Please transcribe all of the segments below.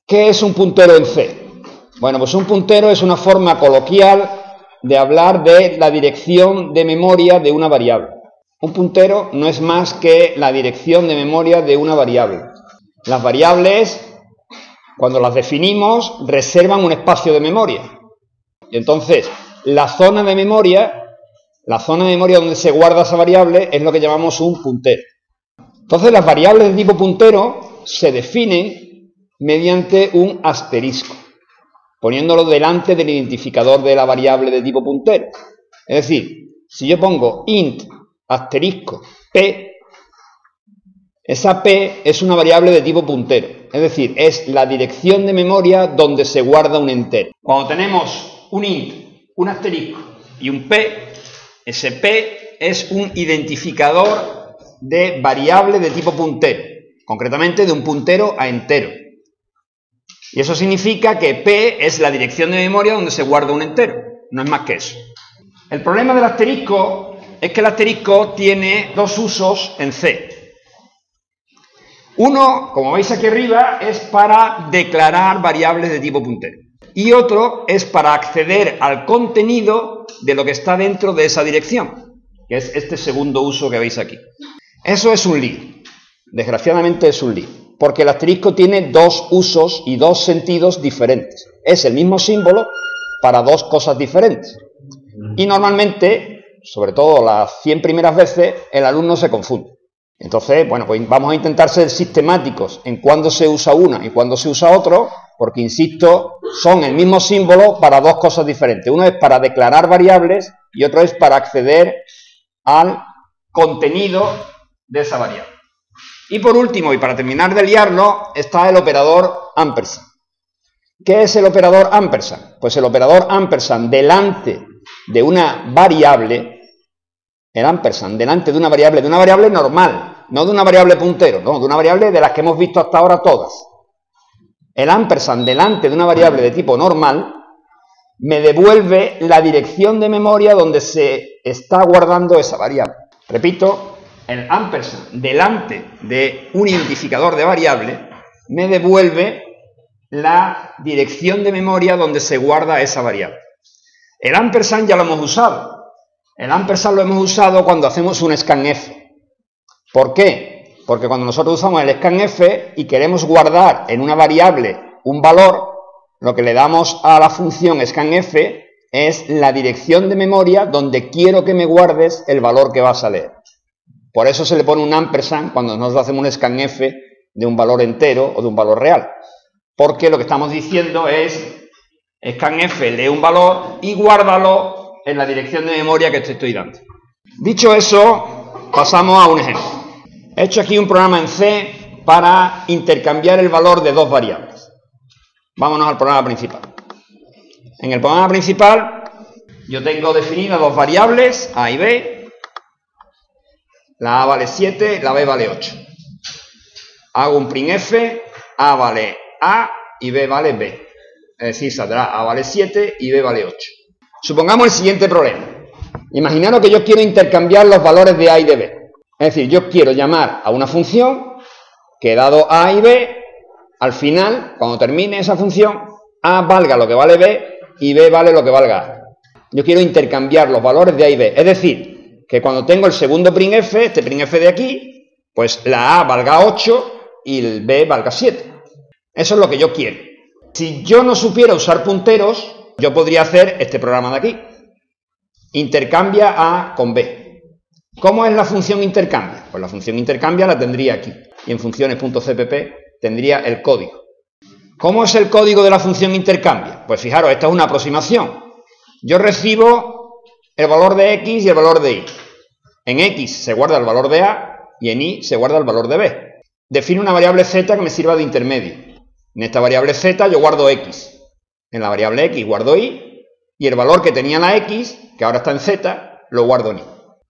¿Qué es un puntero en C? Bueno, pues un puntero es una forma coloquial de hablar de la dirección de memoria de una variable. Un puntero no es más que la dirección de memoria de una variable. Las variables, cuando las definimos, reservan un espacio de memoria. Y entonces, la zona de memoria donde se guarda esa variable es lo que llamamos un puntero. Entonces, las variables de tipo puntero se definen mediante un asterisco, poniéndolo delante del identificador de la variable de tipo puntero. Es decir, si yo pongo int asterisco p, esa p es una variable de tipo puntero. Es decir, es la dirección de memoria donde se guarda un entero. Cuando tenemos un int, un asterisco y un p, ese p es un identificador de variable de tipo puntero, concretamente de un puntero a entero. Y eso significa que p es la dirección de memoria donde se guarda un entero, no es más que eso. El problema del asterisco es que el asterisco tiene dos usos en C. Uno, como veis aquí arriba, es para declarar variables de tipo puntero. Y otro es para acceder al contenido de lo que está dentro de esa dirección, que es este segundo uso que veis aquí. Eso es un lío. Desgraciadamente es un lío, porque el asterisco tiene dos usos y dos sentidos diferentes. Es el mismo símbolo para dos cosas diferentes. Y normalmente, sobre todo las 100 primeras veces, el alumno se confunde. Entonces, bueno, pues vamos a intentar ser sistemáticos en cuándo se usa una y cuándo se usa otro, porque, insisto, son el mismo símbolo para dos cosas diferentes. Uno es para declarar variables y otro es para acceder al contenido de esa variable. Y por último, y para terminar de liarlo, está el operador ampersand. ¿Qué es el operador ampersand? Pues el operador ampersand delante de una variable, el ampersand delante de una variable normal, no de una variable puntero, no, de una variable de las que hemos visto hasta ahora todas. El ampersand delante de una variable de tipo normal me devuelve la dirección de memoria donde se está guardando esa variable. Repito, el ampersand delante de un identificador de variable me devuelve la dirección de memoria donde se guarda esa variable. El ampersand ya lo hemos usado. El ampersand lo hemos usado cuando hacemos un scanf. ¿Por qué? Porque cuando nosotros usamos el scanf y queremos guardar en una variable un valor, lo que le damos a la función scanf es la dirección de memoria donde quiero que me guardes el valor que vas a leer. Por eso se le pone un ampersand cuando nosotros hacemos un scanf de un valor entero o de un valor real. Porque lo que estamos diciendo es scanf lee un valor y guárdalo en la dirección de memoria que te estoy dando. Dicho eso, pasamos a un ejemplo. He hecho aquí un programa en C para intercambiar el valor de dos variables. Vámonos al programa principal. En el programa principal yo tengo definidas dos variables, A y B. La A vale 7, la B vale 8. Hago un printf, A vale A y B vale B. Es decir, saldrá A vale 7 y B vale 8. Supongamos el siguiente problema. Imaginaros que yo quiero intercambiar los valores de A y de B. Es decir, yo quiero llamar a una función que, dado A y B, al final, cuando termine esa función, A valga lo que vale B y B vale lo que valga A. Yo quiero intercambiar los valores de A y B. Es decir, que cuando tengo el segundo printf, este printf de aquí, pues la A valga 8 y el B valga 7. Eso es lo que yo quiero. Si yo no supiera usar punteros, yo podría hacer este programa de aquí. Intercambia A con B. ¿Cómo es la función intercambia? Pues la función intercambia la tendría aquí. Y en funciones.cpp tendría el código. ¿Cómo es el código de la función intercambia? Pues fijaros, esta es una aproximación. Yo recibo el valor de X y el valor de Y. En X se guarda el valor de A y en Y se guarda el valor de B. Defino una variable Z que me sirva de intermedio. En esta variable Z yo guardo X. En la variable X guardo Y y el valor que tenía la X, que ahora está en Z, lo guardo en Y.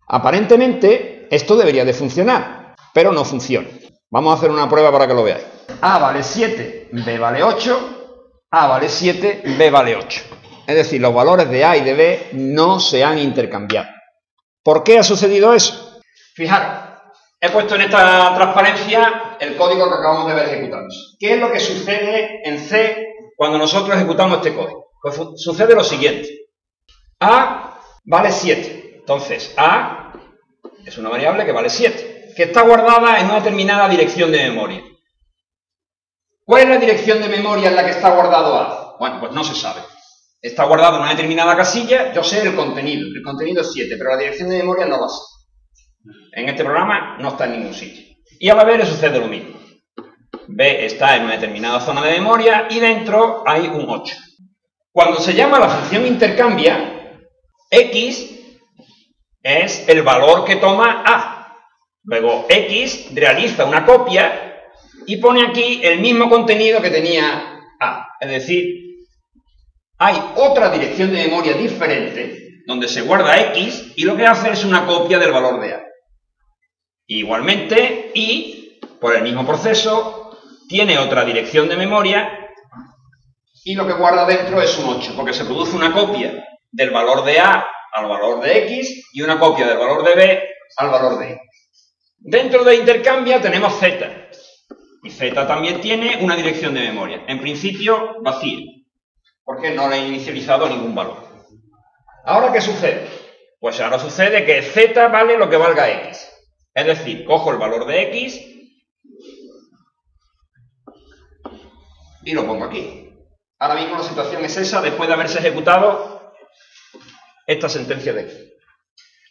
Aparentemente esto debería de funcionar, pero no funciona. Vamos a hacer una prueba para que lo veáis. A vale 7, B vale 8, A vale 7, B vale 8. Es decir, los valores de A y de B no se han intercambiado. ¿Por qué ha sucedido eso? Fijaros, he puesto en esta transparencia el código que acabamos de ver ejecutándose. ¿Qué es lo que sucede en C cuando nosotros ejecutamos este código? Pues sucede lo siguiente. A vale 7. Entonces, A es una variable que vale 7, que está guardada en una determinada dirección de memoria. ¿Cuál es la dirección de memoria en la que está guardado A? Bueno, pues no se sabe. Está guardado en una determinada casilla, yo sé el contenido es 7, pero la dirección de memoria no la sé. En este programa no está en ningún sitio. Y a la B le sucede lo mismo. B está en una determinada zona de memoria y dentro hay un 8. Cuando se llama la función intercambia, X es el valor que toma A. Luego X realiza una copia y pone aquí el mismo contenido que tenía A. Es decir, hay otra dirección de memoria diferente donde se guarda X y lo que hace es una copia del valor de A. Igualmente, Y, por el mismo proceso, tiene otra dirección de memoria y lo que guarda dentro es un 8, porque se produce una copia del valor de A al valor de X y una copia del valor de B al valor de Y. Dentro de intercambia tenemos Z, y Z también tiene una dirección de memoria, en principio vacía, porque no le he inicializado ningún valor. ¿Ahora qué sucede? Pues ahora sucede que Z vale lo que valga X. Es decir, cojo el valor de X y lo pongo aquí. Ahora mismo la situación es esa después de haberse ejecutado esta sentencia de aquí.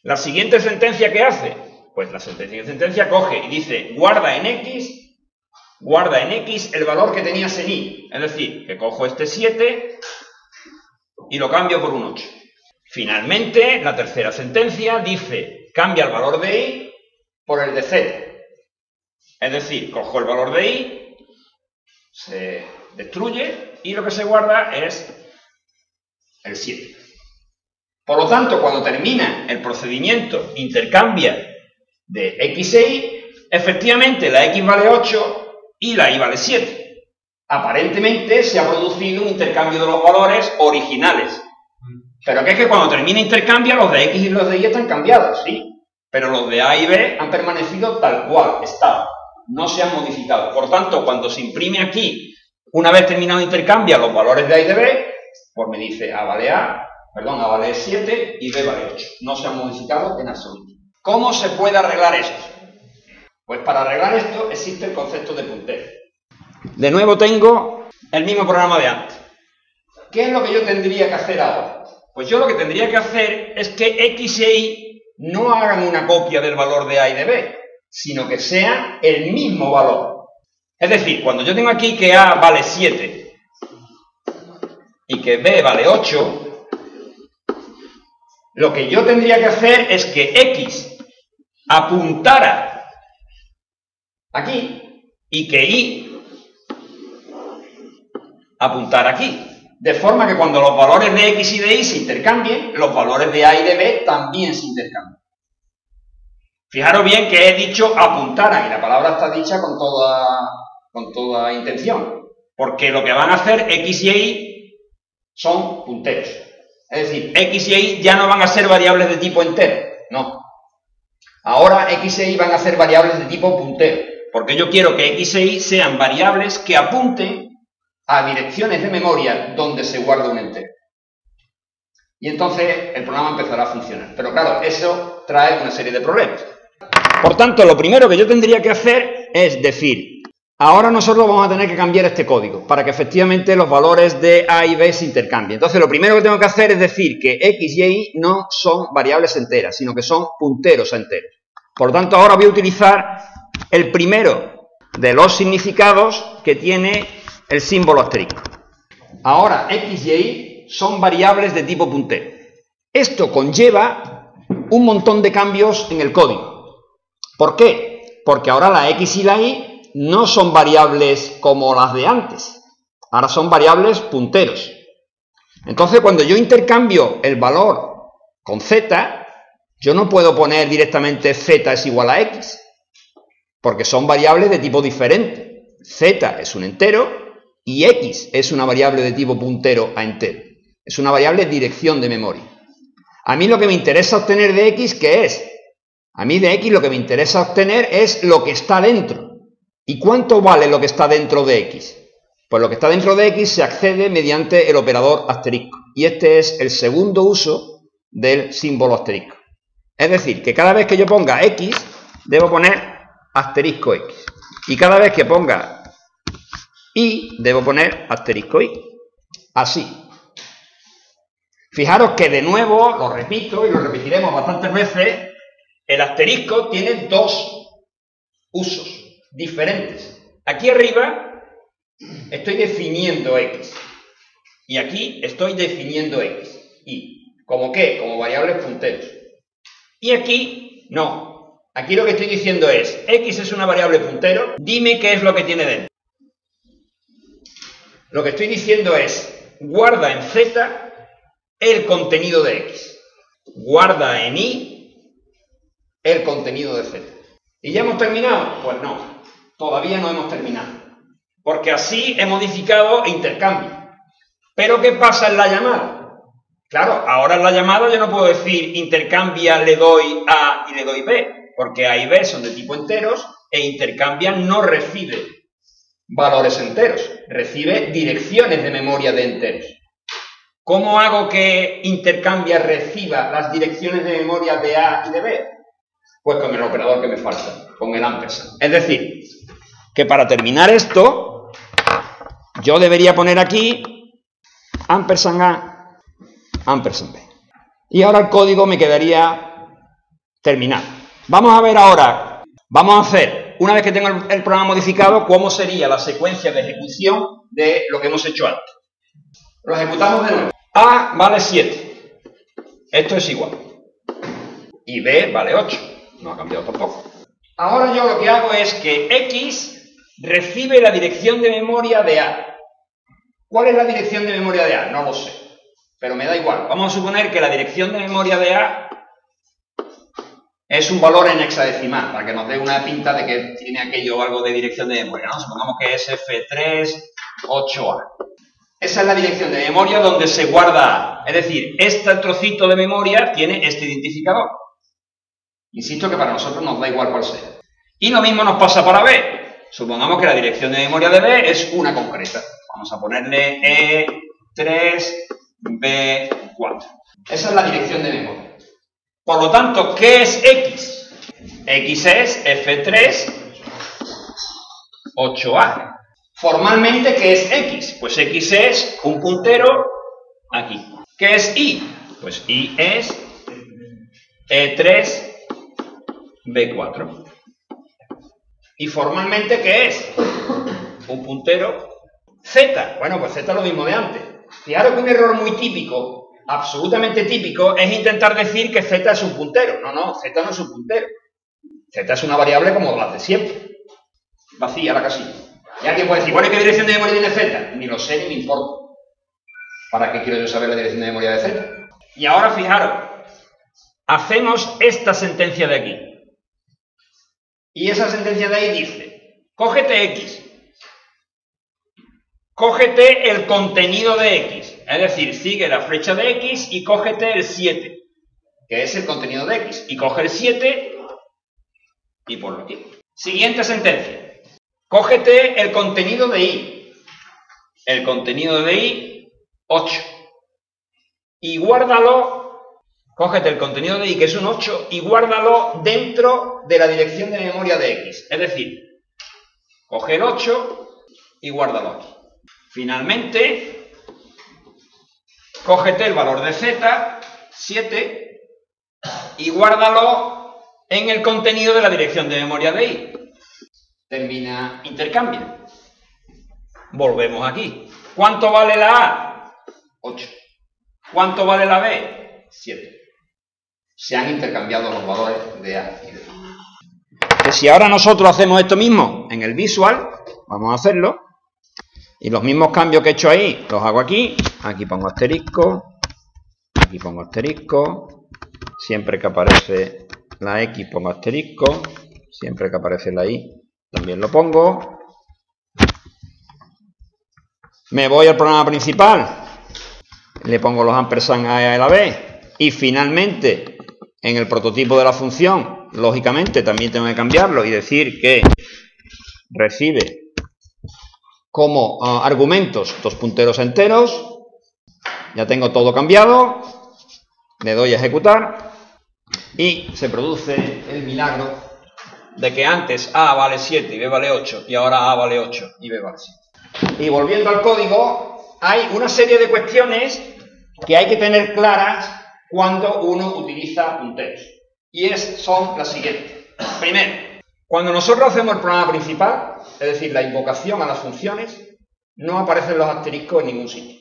La siguiente sentencia que hace, pues la siguiente sentencia coge y dice guarda en X el valor que tenías en Y. Es decir, que cojo este 7 y lo cambio por un 8. Finalmente, la tercera sentencia dice cambia el valor de Y por el de Z. Es decir, cojo el valor de Y, se destruye y lo que se guarda es el 7. Por lo tanto, cuando termina el procedimiento intercambia de X e Y, efectivamente la X vale 8 y la Y vale 7. Aparentemente se ha producido un intercambio de los valores originales. Pero que es que cuando termina intercambia, los de X y los de Y están cambiados, ¿sí? Pero los de A y B han permanecido tal cual estaban, no se han modificado. Por tanto, cuando se imprime aquí, una vez terminado intercambia los valores de A y de B, pues me dice A vale 7 y B vale 8. No se han modificado en absoluto. ¿Cómo se puede arreglar esto? Pues para arreglar esto existe el concepto de puntero. De nuevo tengo el mismo programa de antes. ¿Qué es lo que yo tendría que hacer ahora? Pues yo lo que tendría que hacer es que X e Y no hagan una copia del valor de A y de B, sino que sean el mismo valor. Es decir, cuando yo tengo aquí que A vale 7 y que B vale 8, lo que yo tendría que hacer es que X apuntara aquí y que Y apuntara aquí. De forma que cuando los valores de X y de Y se intercambien, los valores de A y de B también se intercambian. Fijaros bien que he dicho apuntaran, y la palabra está dicha con toda intención. Porque lo que van a hacer X y Y son punteros. Es decir, X y Y ya no van a ser variables de tipo entero, no. Ahora X e Y van a ser variables de tipo puntero. Porque yo quiero que X e Y sean variables que apunten a direcciones de memoria donde se guarda un entero. Y entonces el programa empezará a funcionar. Pero claro, eso trae una serie de problemas. Por tanto, lo primero que yo tendría que hacer es decir, ahora nosotros vamos a tener que cambiar este código para que efectivamente los valores de A y B se intercambien. Entonces, lo primero que tengo que hacer es decir que X y Y no son variables enteras, sino que son punteros a enteros. Por tanto, ahora voy a utilizar el primero de los significados que tiene el símbolo asterisco. Ahora, X y Y son variables de tipo puntero. Esto conlleva un montón de cambios en el código. ¿Por qué? Porque ahora la X y la Y no son variables como las de antes. Ahora son variables punteros. Entonces, cuando yo intercambio el valor con Z, yo no puedo poner directamente Z es igual a X, porque son variables de tipo diferente. Z es un entero y X es una variable de tipo puntero a entero. Es una variable de dirección de memoria. A mí lo que me interesa obtener de X, ¿qué es? A mí de X lo que me interesa obtener es lo que está dentro. ¿Y cuánto vale lo que está dentro de X? Pues lo que está dentro de X se accede mediante el operador asterisco. Y este es el segundo uso del símbolo asterisco. Es decir, que cada vez que yo ponga X, debo poner asterisco X. Y cada vez que ponga Y, debo poner asterisco Y. Así. Fijaros que de nuevo, lo repito y lo repetiremos bastantes veces, el asterisco tiene dos usos diferentes. Aquí arriba estoy definiendo X. Y aquí estoy definiendo X. ¿Y como qué? Como variables punteros. Y aquí no. Aquí lo que estoy diciendo es, X es una variable puntero, dime qué es lo que tiene dentro. Lo que estoy diciendo es, guarda en Z el contenido de X. Guarda en Y el contenido de Z. ¿Y ya hemos terminado? Pues no, todavía no hemos terminado. Porque así he modificado intercambio. ¿Pero qué pasa en la llamada? Claro, ahora en la llamada yo no puedo decir intercambia, le doy A y le doy B, porque A y B son de tipo enteros e intercambia no recibe valores enteros, recibe direcciones de memoria de enteros. ¿Cómo hago que intercambia reciba las direcciones de memoria de A y de B? Pues con el operador que me falta, con el ampersand. Es decir, que para terminar esto, yo debería poner aquí ampersand A, ampersand B. Y ahora el código me quedaría terminado. Vamos a ver ahora, vamos a hacer, una vez que tengo el programa modificado, cómo sería la secuencia de ejecución de lo que hemos hecho antes. Lo ejecutamos de nuevo. A vale 7. Esto es igual. Y B vale 8. No ha cambiado tampoco. Ahora yo lo que hago es que X recibe la dirección de memoria de A. ¿Cuál es la dirección de memoria de A? No lo sé. Pero me da igual. Vamos a suponer que la dirección de memoria de A es un valor en hexadecimal, para que nos dé una pinta de que tiene aquello o algo de dirección de memoria, ¿no? Supongamos que es F3-8A. Esa es la dirección de memoria donde se guarda A. Es decir, este trocito de memoria tiene este identificador. Insisto que para nosotros nos da igual cuál sea. Y lo mismo nos pasa para B. Supongamos que la dirección de memoria de B es una concreta. Vamos a ponerle E3B4. Esa es la dirección de memoria. Por lo tanto, ¿qué es X? X es F3-8A. Formalmente, ¿qué es X? Pues X es un puntero aquí. ¿Qué es Y? Pues Y es E3B4. ¿Y formalmente qué es? Un puntero Z. Bueno, pues Z es lo mismo de antes. Fijaros que un error muy típico, absolutamente típico, es intentar decir que Z es un puntero. No, no, Z no es un puntero. Z es una variable como las de siempre. Vacía la casilla. Y alguien puede decir, bueno, ¿y qué dirección de memoria tiene Z? Ni lo sé ni me importa. ¿Para qué quiero yo saber la dirección de memoria de Z? Y ahora fijaros, hacemos esta sentencia de aquí. Y esa sentencia de ahí dice, cógete X. Cógete el contenido de X. Es decir, sigue la flecha de X y cógete el 7, que es el contenido de X. Y coge el 7 y ponlo aquí. Siguiente sentencia. Cógete el contenido de Y. El contenido de Y, 8. Y guárdalo, cógete el contenido de Y, que es un 8, y guárdalo dentro de la dirección de memoria de X. Es decir, coge el 8 y guárdalo aquí. Finalmente, cógete el valor de Z, 7, y guárdalo en el contenido de la dirección de memoria de Y. Termina intercambio. Volvemos aquí. ¿Cuánto vale la A? 8. ¿Cuánto vale la B? 7. Se han intercambiado los valores de A y de B. Que si ahora nosotros hacemos esto mismo en el visual, vamos a hacerlo, y los mismos cambios que he hecho ahí, los hago aquí. Aquí pongo asterisco, aquí pongo asterisco, siempre que aparece la X pongo asterisco, siempre que aparece la Y también lo pongo. Me voy al programa principal, le pongo los ampersand a la B, y finalmente en el prototipo de la función lógicamente también tengo que cambiarlo y decir que recibe como argumentos dos punteros enteros. Ya tengo todo cambiado, le doy a ejecutar y se produce el milagro de que antes A vale 7 y B vale 8 y ahora A vale 8 y B vale 7. Y volviendo al código, hay una serie de cuestiones que hay que tener claras cuando uno utiliza punteros. Y son las siguientes. Primero, cuando nosotros hacemos el programa principal, es decir, la invocación a las funciones, no aparecen los asteriscos en ningún sitio.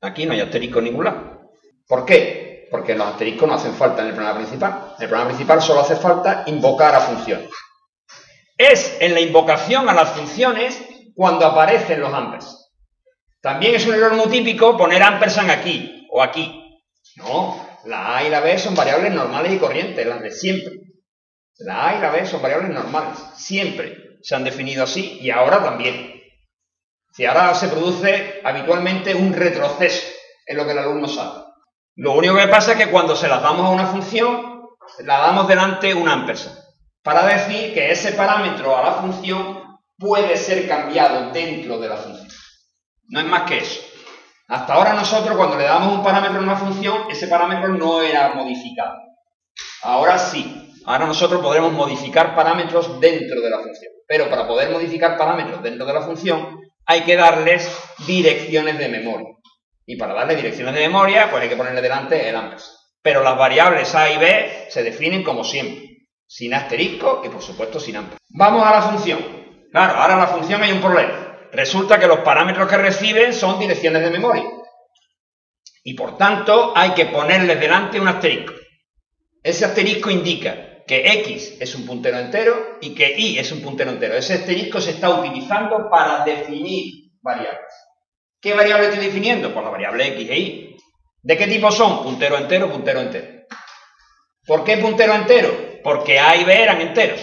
Aquí no hay asterisco en ningún lado. ¿Por qué? Porque los asteriscos no hacen falta en el programa principal. En el programa principal solo hace falta invocar a funciones. Es en la invocación a las funciones cuando aparecen los ampersand. También es un error muy típico poner ampersand aquí o aquí. No, la A y la B son variables normales y corrientes, las de siempre. La A y la B son variables normales, siempre se han definido así y ahora también. Si ahora se produce habitualmente un retroceso en lo que el alumno sabe. Lo único que pasa es que cuando se las damos a una función, la damos delante un ampersand, para decir que ese parámetro a la función puede ser cambiado dentro de la función. No es más que eso. Hasta ahora nosotros cuando le damos un parámetro a una función, ese parámetro no era modificado. Ahora sí. Ahora nosotros podremos modificar parámetros dentro de la función. Pero para poder modificar parámetros dentro de la función, hay que darles direcciones de memoria. Y para darle direcciones de memoria, pues hay que ponerle delante el ampersand. Pero las variables A y B se definen como siempre. Sin asterisco y por supuesto sin ampersand. Vamos a la función. Claro, ahora en la función hay un problema. Resulta que los parámetros que reciben son direcciones de memoria. Y por tanto hay que ponerles delante un asterisco. Ese asterisco indica que X es un puntero entero y que Y es un puntero entero. Ese asterisco se está utilizando para definir variables. ¿Qué variable estoy definiendo? Pues la variable X e Y. ¿De qué tipo son? Puntero entero, puntero entero. ¿Por qué puntero entero? Porque A y B eran enteros.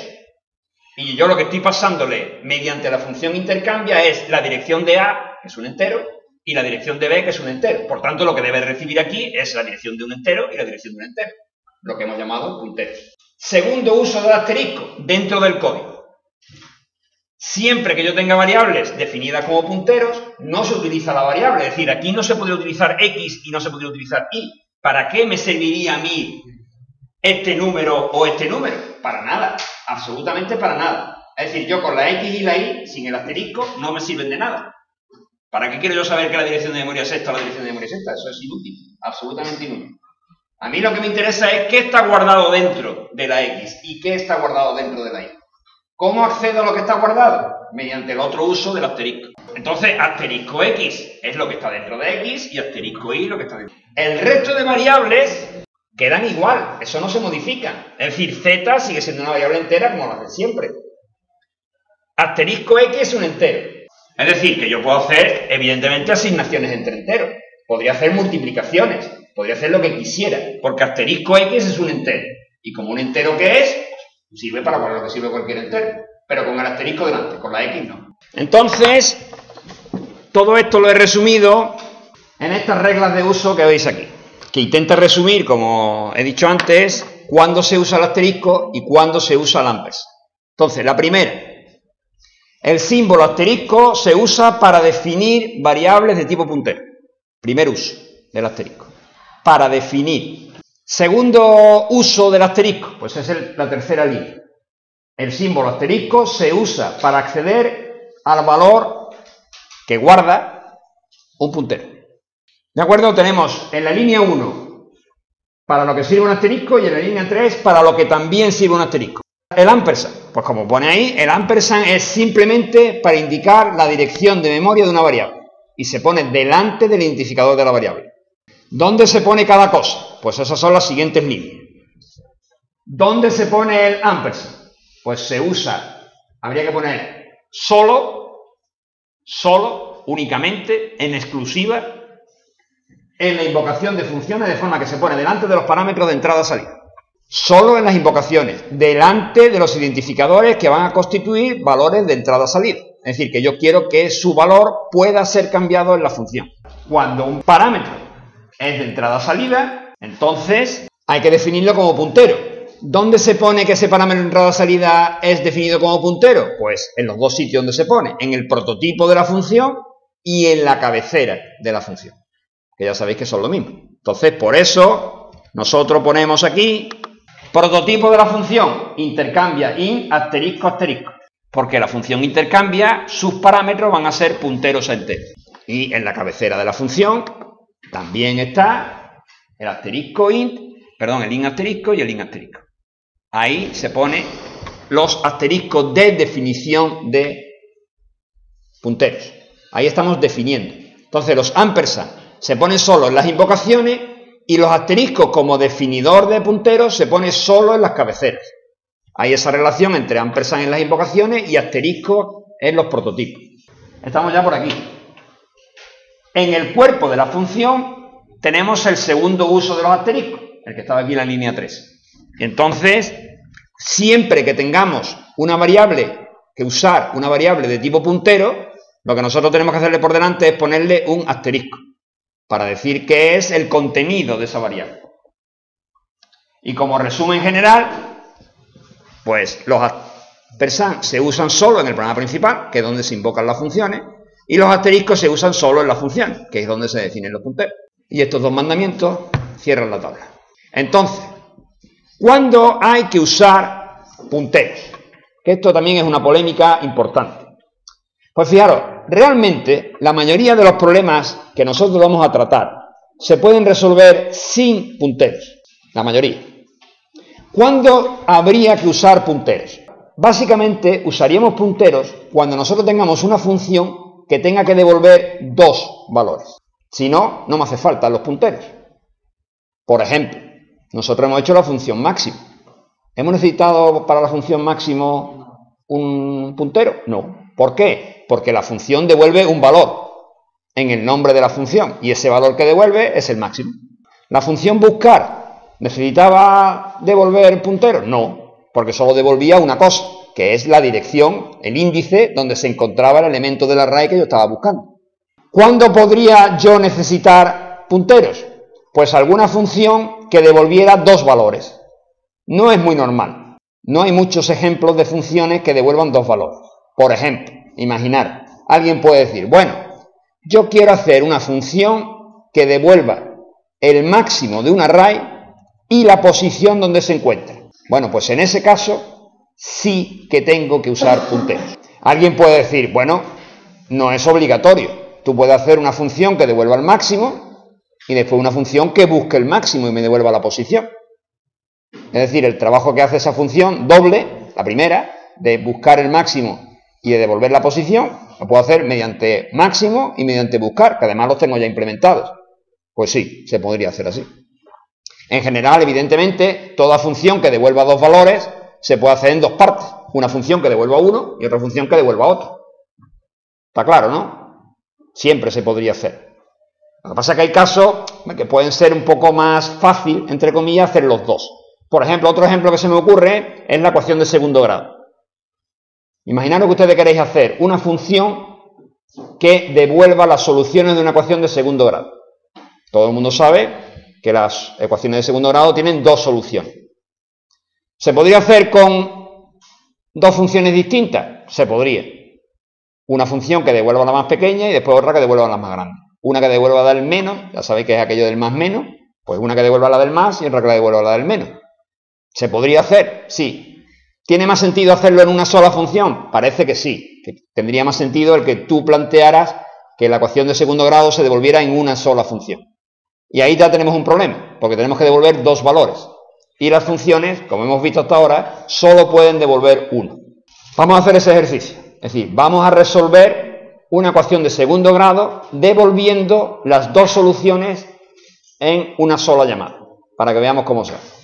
Y yo lo que estoy pasándole mediante la función intercambia es la dirección de A, que es un entero, y la dirección de B, que es un entero. Por tanto, lo que debe recibir aquí es la dirección de un entero y la dirección de un entero. Lo que hemos llamado punteros. Segundo uso del asterisco dentro del código. Siempre que yo tenga variables definidas como punteros, no se utiliza la variable. Es decir, aquí no se puede utilizar X y no se puede utilizar Y. ¿Para qué me serviría a mí este número o este número? Para nada. Absolutamente para nada. Es decir, yo con la X y la Y, sin el asterisco, no me sirven de nada. ¿Para qué quiero yo saber que la dirección de memoria es esta o la dirección de memoria es esta? Eso es inútil. Absolutamente inútil. A mí lo que me interesa es qué está guardado dentro de la X y qué está guardado dentro de la Y. ¿Cómo accedo a lo que está guardado? Mediante el otro uso del asterisco. Entonces, asterisco X es lo que está dentro de X y asterisco Y lo que está dentro. El resto de variables quedan igual, eso no se modifica. Es decir, Z sigue siendo una variable entera como la de siempre. Asterisco X es un entero. Es decir, que yo puedo hacer, evidentemente, asignaciones entre enteros. Podría hacer multiplicaciones. Podría hacer lo que quisiera, porque asterisco X es un entero. Y como un entero que es, sirve para lo que sirve cualquier entero. Pero con el asterisco delante, con la X no. Entonces, todo esto lo he resumido en estas reglas de uso que veis aquí. Que intenta resumir, como he dicho antes, cuándo se usa el asterisco y cuándo se usa el ampersand. Entonces, la primera. El símbolo asterisco se usa para definir variables de tipo puntero. Primer uso del asterisco. Para definir. Segundo uso del asterisco, pues es la tercera línea. El símbolo asterisco se usa para acceder al valor que guarda un puntero. ¿De acuerdo? Tenemos en la línea 1 para lo que sirve un asterisco y en la línea 3 para lo que también sirve un asterisco. El ampersand, pues como pone ahí, el ampersand es simplemente para indicar la dirección de memoria de una variable y se pone delante del identificador de la variable. ¿Dónde se pone cada cosa? Pues esas son las siguientes líneas. ¿Dónde se pone el ampersand? Pues se usa, habría que poner solo, únicamente, en exclusiva, en la invocación de funciones, de forma que se pone delante de los parámetros de entrada-salida. Solo en las invocaciones, delante de los identificadores que van a constituir valores de entrada-salida. Es decir, que yo quiero que su valor pueda ser cambiado en la función. Cuando un parámetro es de entrada-salida, entonces hay que definirlo como puntero. ¿Dónde se pone que ese parámetro de entrada-salida es definido como puntero? Pues en los dos sitios donde se pone, en el prototipo de la función y en la cabecera de la función, que ya sabéis que son lo mismo. Entonces, por eso, nosotros ponemos aquí, prototipo de la función, intercambia int asterisco asterisco, porque la función intercambia, sus parámetros van a ser punteros a enteros. Y en la cabecera de la función también está el asterisco int, perdón, el int asterisco y el int asterisco. Ahí se pone los asteriscos de definición de punteros. Ahí estamos definiendo. Entonces los ampersand se ponen solo en las invocaciones y los asteriscos como definidor de punteros se pone solo en las cabeceras. Hay esa relación entre ampersand en las invocaciones y asterisco en los prototipos. Estamos ya por aquí. En el cuerpo de la función tenemos el segundo uso de los asteriscos, el que estaba aquí en la línea 3. Entonces, siempre que tengamos una variable, que usar una variable de tipo puntero, lo que nosotros tenemos que hacerle por delante es ponerle un asterisco, para decir qué es el contenido de esa variable. Y como resumen general, pues los ampersand se usan solo en el programa principal, que es donde se invocan las funciones, y los asteriscos se usan solo en la función, que es donde se definen los punteros. Y estos dos mandamientos cierran la tabla. Entonces, ¿cuándo hay que usar punteros? Que esto también es una polémica importante. Pues fijaros, realmente la mayoría de los problemas que nosotros vamos a tratar se pueden resolver sin punteros. La mayoría. ¿Cuándo habría que usar punteros? Básicamente usaríamos punteros cuando nosotros tengamos una función que tenga que devolver dos valores. Si no, no me hace falta los punteros. Por ejemplo, nosotros hemos hecho la función máximo. ¿Hemos necesitado para la función máximo un puntero? No. ¿Por qué? Porque la función devuelve un valor en el nombre de la función y ese valor que devuelve es el máximo. ¿La función buscar necesitaba devolver punteros? No, porque solo devolvía una cosa, que es la dirección, el índice donde se encontraba el elemento del array que yo estaba buscando. ¿Cuándo podría yo necesitar punteros? Pues alguna función que devolviera dos valores. No es muy normal. No hay muchos ejemplos de funciones que devuelvan dos valores. Por ejemplo, imaginar, alguien puede decir, bueno, yo quiero hacer una función que devuelva el máximo de un array y la posición donde se encuentra. Bueno, pues en ese caso sí que tengo que usar punteros. Alguien puede decir, bueno, no es obligatorio. Tú puedes hacer una función que devuelva el máximo y después una función que busque el máximo y me devuelva la posición. Es decir, el trabajo que hace esa función doble, la primera, de buscar el máximo y de devolver la posición, lo puedo hacer mediante máximo y mediante buscar, que además los tengo ya implementados. Pues sí, se podría hacer así. En general, evidentemente, toda función que devuelva dos valores se puede hacer en dos partes. Una función que devuelva uno y otra función que devuelva otro. Está claro, ¿no? Siempre se podría hacer. Lo que pasa es que hay casos que pueden ser un poco más fácil, entre comillas, hacer los dos. Por ejemplo, otro ejemplo que se me ocurre es la ecuación de segundo grado. Imaginaros que ustedes queréis hacer una función que devuelva las soluciones de una ecuación de segundo grado. Todo el mundo sabe que las ecuaciones de segundo grado tienen dos soluciones. ¿Se podría hacer con dos funciones distintas? Se podría. Una función que devuelva la más pequeña y después otra que devuelva la más grande. Una que devuelva la del menos, ya sabéis que es aquello del más menos, pues una que devuelva la del más y otra que la devuelva la del menos. ¿Se podría hacer? Sí. ¿Tiene más sentido hacerlo en una sola función? Parece que sí, que tendría más sentido el que tú plantearas que la ecuación de segundo grado se devolviera en una sola función. Y ahí ya tenemos un problema, porque tenemos que devolver dos valores. Y las funciones, como hemos visto hasta ahora, solo pueden devolver uno. Vamos a hacer ese ejercicio. Es decir, vamos a resolver una ecuación de segundo grado devolviendo las dos soluciones en una sola llamada, para que veamos cómo se hace.